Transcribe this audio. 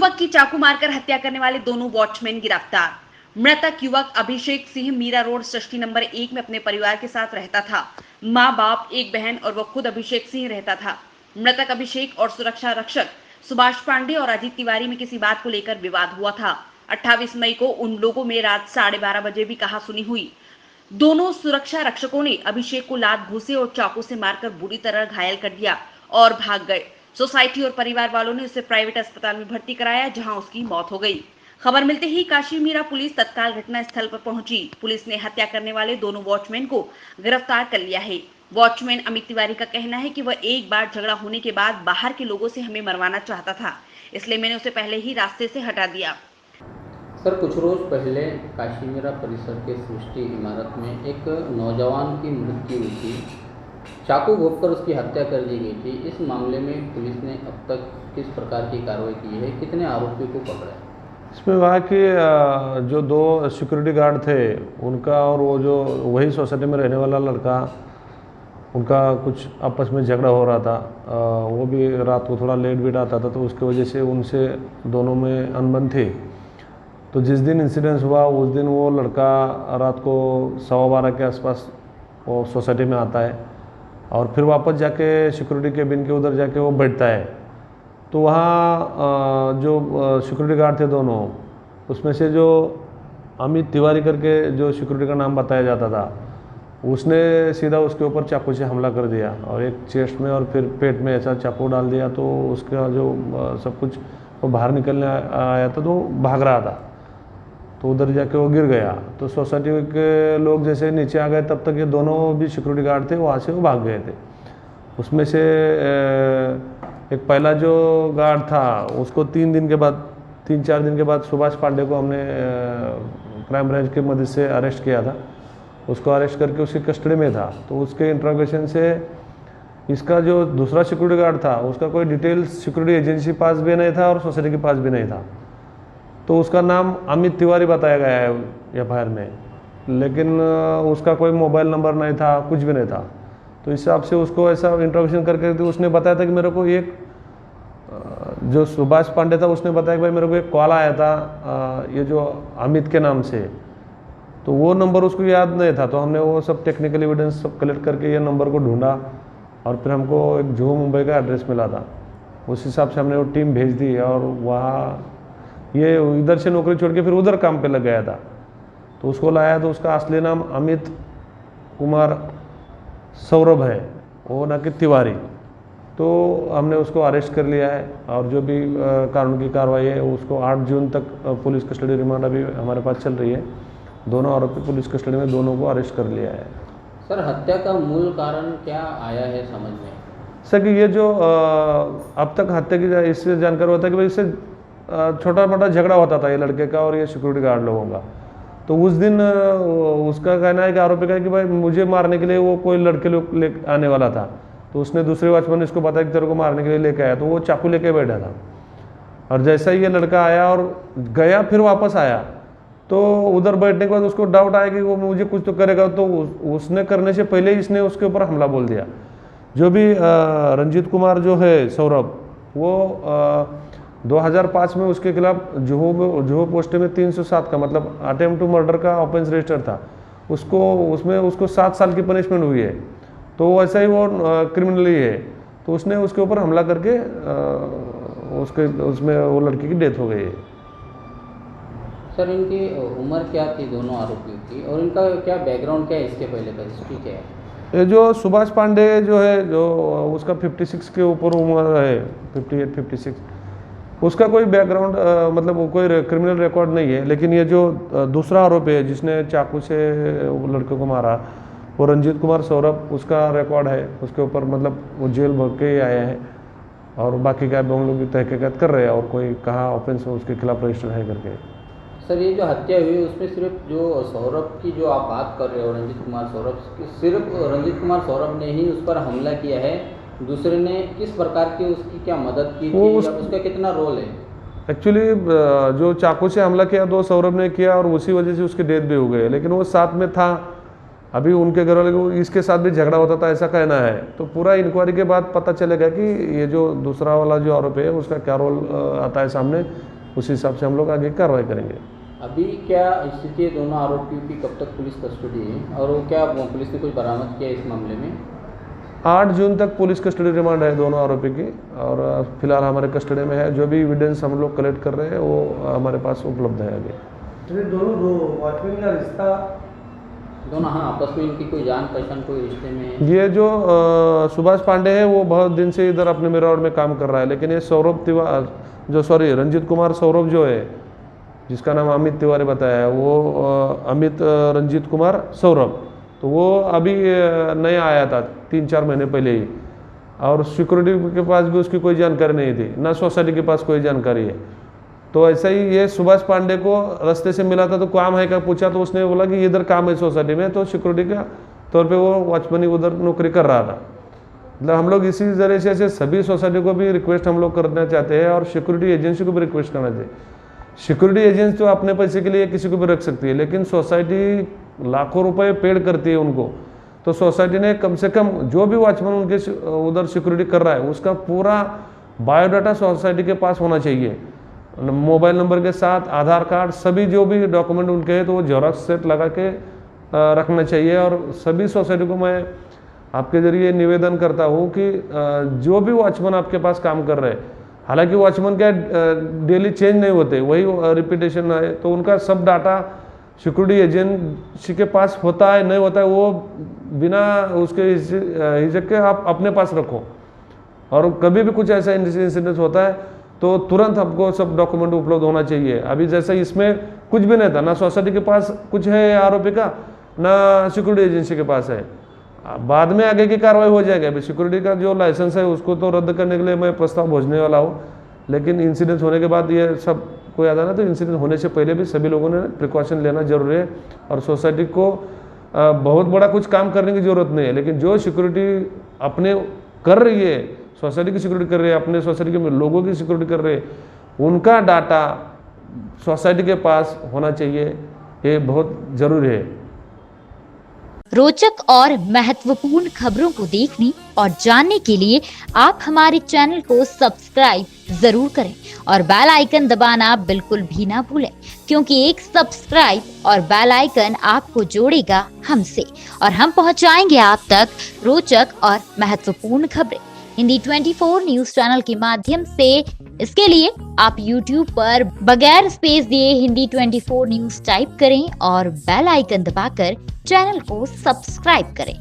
युवक की चाकू मारकर हत्या करने वाले दोनों वॉचमैन गिरफ्तार। मृतक युवक अभिषेक सिंह मीरा रोड सृष्टि नंबर 1 में अपने परिवार के साथ रहता था। माँ बाप, एक बहन और वह खुद अभिषेक सिंह रहता था। मृतक अभिषेक और सुरक्षा रक्षक सुभाष पांडे और अजीत तिवारी में किसी बात को लेकर विवाद हुआ था। 28 मई को उन लोगों में रात 12:30 बजे भी कहासुनी हुई। दोनों सुरक्षा रक्षकों ने अभिषेक को लात घूंसे और चाकू से मारकर बुरी तरह घायल कर दिया और भाग गए। सोसाइटी और परिवार वालों ने उसे प्राइवेट अस्पताल में भर्ती कराया, जहां उसकी मौत हो गई। खबर मिलते ही काशी मीरा पुलिस तत्काल घटना स्थल पर पहुंची। पुलिस ने हत्या करने वाले दोनों वॉचमैन को गिरफ्तार कर लिया है। वॉचमैन अमित तिवारी का कहना है कि वह एक बार झगड़ा होने के बाद बाहर के लोगों से हमें मरवाना चाहता था, इसलिए मैंने उसे पहले ही रास्ते से हटा दिया। सर, कुछ रोज पहले काशी मीरा परिसर के सृष्टि इमारत में एक नौजवान की मृत्यु हुई थी। चाकू घोंपकर उसकी हत्या कर दी गई थी। इस मामले में पुलिस ने अब तक किस प्रकार की कार्रवाई की है, कितने आरोपियों को पकड़ा है? इसमें वहाँ के जो दो सिक्योरिटी गार्ड थे उनका और वो जो वही सोसाइटी में रहने वाला लड़का, उनका कुछ आपस में झगड़ा हो रहा था। वो भी रात को थोड़ा लेट वेट आता था, तो उसकी वजह से उनसे दोनों में अनबन थी। तो जिस दिन इंसिडेंस हुआ उस दिन वो लड़का रात को 12:15 के आसपास वो सोसाइटी में आता है और फिर वापस जाके सिक्योरिटी केबिन के उधर जाके वो बैठता है। तो वहाँ जो सिक्योरिटी गार्ड थे दोनों, उसमें से जो अमित तिवारी करके जो सिक्योरिटी का नाम बताया जाता था, उसने सीधा उसके ऊपर चाकू से हमला कर दिया और एक चेस्ट में और फिर पेट में ऐसा चाकू डाल दिया। तो उसका जो सब कुछ वो बाहर निकलने आया था, तो भाग रहा था, तो उधर जाके वो गिर गया। तो सोसाइटी के लोग जैसे नीचे आ गए, तब तक ये दोनों भी सिक्योरिटी गार्ड थे, वहाँ से वो भाग गए थे। उसमें से एक पहला जो गार्ड था उसको 3-4 दिन के बाद सुभाष पांडे को हमने क्राइम ब्रांच की मदद से अरेस्ट किया था। उसको अरेस्ट करके उसकी कस्टडी में था। तो उसके इंट्रोगेशन से इसका जो दूसरा सिक्योरिटी गार्ड था उसका कोई डिटेल्स सिक्योरिटी एजेंसी पास भी नहीं था और सोसाइटी के पास भी नहीं था। तो उसका नाम अमित तिवारी बताया गया है एफआईआर में, लेकिन उसका कोई मोबाइल नंबर नहीं था, कुछ भी नहीं था। तो इस हिसाब से उसको ऐसा इंट्रोगेशन करके तो उसने बताया था कि मेरे को एक जो सुभाष पांडे था उसने बताया कि भाई मेरे को एक कॉल आया था ये जो अमित के नाम से। तो वो नंबर उसको याद नहीं था। तो हमने वो सब टेक्निकल एविडेंस सब कलेक्ट करके ये नंबर को ढूंढा और फिर हमको एक जुहू मुंबई का एड्रेस मिला था। उस हिसाब से हमने वो टीम भेज दी और वहाँ ये इधर से नौकरी छोड़ के फिर उधर काम पे लग गया था। तो उसको लाया तो उसका असली नाम अमित कुमार सौरभ है, वो ना कि तिवारी। तो हमने उसको अरेस्ट कर लिया है और जो भी कानून की कार्रवाई है उसको 8 जून तक पुलिस कस्टडी रिमांड अभी हमारे पास चल रही है। दोनों आरोपी पुलिस कस्टडी में, दोनों को अरेस्ट कर लिया है। सर, हत्या का मूल कारण क्या आया है समझ में? सर कि ये जो अब तक हत्या की इससे जानकारी होता है कि भाई इससे छोटा मोटा झगड़ा होता था ये लड़के का और ये सिक्योरिटी गार्ड लोगों का। तो उस दिन उसका कहना है कि आरोपी का है कि भाई मुझे मारने के लिए वो कोई लड़के लोग ले आने वाला था। तो उसने दूसरे वॉचमैन ने इसको बताया कि तेरे को मारने के लिए लेके आया। तो वो चाकू लेके बैठा था और जैसा ही ये लड़का आया और गया फिर वापस आया, तो उधर बैठने के बाद उसको डाउट आया कि वो मुझे कुछ तो करेगा। तो उसने करने से पहले ही इसने उसके ऊपर हमला बोल दिया। जो भी रंजीत कुमार जो है सौरभ, वो 2005 में उसके खिलाफ जुहू पोस्ट में 307 का मतलब अटेम्प्ट टू मर्डर का ऑफेंस रजिस्टर था। उसको 7 साल की पनिशमेंट हुई है। तो वैसा ही वो क्रिमिनली है। तो उसने उसके ऊपर हमला करके उसमें वो लड़की की डेथ हो गई है। सर, इनकी उम्र क्या थी दोनों आरोपियों की, और इनका क्या बैकग्राउंड क्या है, इसके पहले का हिस्ट्री क्या है? ये जो सुभाष पांडे जो है, जो उसका 56 के ऊपर उम्र है, 58-56, उसका कोई बैकग्राउंड मतलब वो कोई क्रिमिनल रिकॉर्ड नहीं है। लेकिन ये जो दूसरा आरोपी है जिसने चाकू से वो लड़के को मारा, वो रंजीत कुमार सौरभ, उसका रिकॉर्ड है उसके ऊपर, मतलब वो जेल भर के ही आया है। और बाकी का हम लोग तहकीकात कर रहे हैं और कोई कहाँ ऑफेंस उसके खिलाफ रजिस्टर है करके। सर, ये जो हत्या हुई उसमें सिर्फ जो सौरभ की जो आप बात कर रहे हो, रंजीत कुमार सौरभ, सिर्फ रंजीत कुमार सौरभ ने ही उस पर हमला किया है? दूसरे ने किस प्रकार की उसकी क्या मदद की थी या उसका कितना रोल है? एक्चुअली जो चाकू से हमला किया तो सौरभ ने किया और उसी वजह से उसकी डेथ भी हो गई, लेकिन वो साथ में था। अभी उनके घर वाले को इसके साथ भी झगड़ा होता था ऐसा कहना है। तो पूरा इंक्वायरी के बाद पता चलेगा कि ये जो दूसरा वाला जो आरोप है उसका क्या रोल आता है सामने, उस हिसाब से हम लोग आगे कार्रवाई करेंगे। अभी क्या स्थिति है दोनों आरोपियों की, कब तक पुलिस कस्टडी है और वो क्या पुलिस ने कुछ बरामद किया इस मामले में? 8 जून तक पुलिस कस्टडी रिमांड है दोनों आरोपी की और फिलहाल हमारे कस्टडी में है। जो भी एविडेंस हम लोग कलेक्ट कर रहे हैं वो हमारे पास उपलब्ध है आगे। दोनों वॉचमैन का रिश्ता दोनों, हाँ, आपस में इनकी कोई जान पहचान कोई रिश्ते में? ये जो सुभाष पांडे है वो बहुत दिन से इधर अपने मेरठ में काम कर रहा है, लेकिन ये रंजीत कुमार सौरभ जो है, जिसका नाम अमित तिवारी बताया है, वो अमित रंजीत कुमार सौरभ, तो वो अभी नया आया था 3-4 महीने पहले ही, और सिक्योरिटी के पास भी उसकी कोई जानकारी नहीं थी, ना सोसाइटी के पास कोई जानकारी है। तो ऐसा ही ये सुभाष पांडे को रास्ते से मिला था, तो काम है क्या पूछा, तो उसने बोला कि इधर काम है सोसाइटी में, तो सिक्योरिटी का तौर पे वो वॉचमैन उधर नौकरी कर रहा था। मतलब हम लोग इसी जरिए से सभी सोसाइटी को भी रिक्वेस्ट हम लोग करना चाहते हैं और सिक्योरिटी एजेंसी को भी रिक्वेस्ट करना चाहिए। सिक्योरिटी एजेंसी तो अपने पैसे के लिए किसी को भी रख सकती है, लेकिन सोसाइटी लाखों रुपए पेड करती है उनको, तो सोसाइटी ने कम से कम जो भी वॉचमैन उनके उधर सिक्योरिटी कर रहा है उसका पूरा बायोडाटा सोसाइटी के पास होना चाहिए, मोबाइल नंबर के साथ, आधार कार्ड, सभी जो भी डॉक्यूमेंट उनके हैं तो वो जेरॉक्स सेट लगा के रखना चाहिए। और सभी सोसाइटी को मैं आपके जरिए निवेदन करता हूँ कि जो भी वॉचमैन आपके पास काम कर रहे हैं, हालांकि वॉचमैन क्या डेली चेंज नहीं होते, वही रिपीटेशन है, तो उनका सब डाटा सिक्योरिटी एजेंसी के पास होता है नहीं होता है वो बिना उसके हिचक के आप अपने पास रखो, और कभी भी कुछ ऐसा इंसिडेंट होता है तो तुरंत आपको सब डॉक्यूमेंट उपलब्ध होना चाहिए। अभी जैसा इसमें कुछ भी नहीं था, ना सोसाइटी के पास कुछ है आरोपी का, ना सिक्योरिटी एजेंसी के पास है। बाद में आगे की कार्रवाई हो जाएगी। अभी सिक्योरिटी का जो लाइसेंस है उसको तो रद्द करने के लिए मैं प्रस्ताव भेजने वाला हूँ, लेकिन इंसिडेंट होने के बाद ये सब को याद आना, तो इंसिडेंट होने से पहले भी सभी लोगों ने प्रिकॉशन लेना जरूरी है। और सोसाइटी को बहुत बड़ा कुछ काम करने की ज़रूरत नहीं है, लेकिन जो सिक्योरिटी अपने कर रही है, सोसाइटी की सिक्योरिटी कर रही है, अपने सोसाइटी के लोगों की सिक्योरिटी कर रहे हैं, उनका डाटा सोसाइटी के पास होना चाहिए, ये बहुत ज़रूरी है। रोचक और महत्वपूर्ण खबरों को देखने और जानने के लिए आप हमारे चैनल को सब्सक्राइब जरूर करें और बेल आइकन दबाना बिल्कुल भी ना भूलें, क्योंकि एक सब्सक्राइब और बेल आइकन आपको जोड़ेगा हमसे और हम पहुंचाएंगे आप तक रोचक और महत्वपूर्ण खबरें हिंदी 24 न्यूज चैनल के माध्यम से। इसके लिए आप YouTube पर बगैर स्पेस दिए हिंदी 24 न्यूज टाइप करें और बेल आइकन दबाकर चैनल को सब्सक्राइब करें।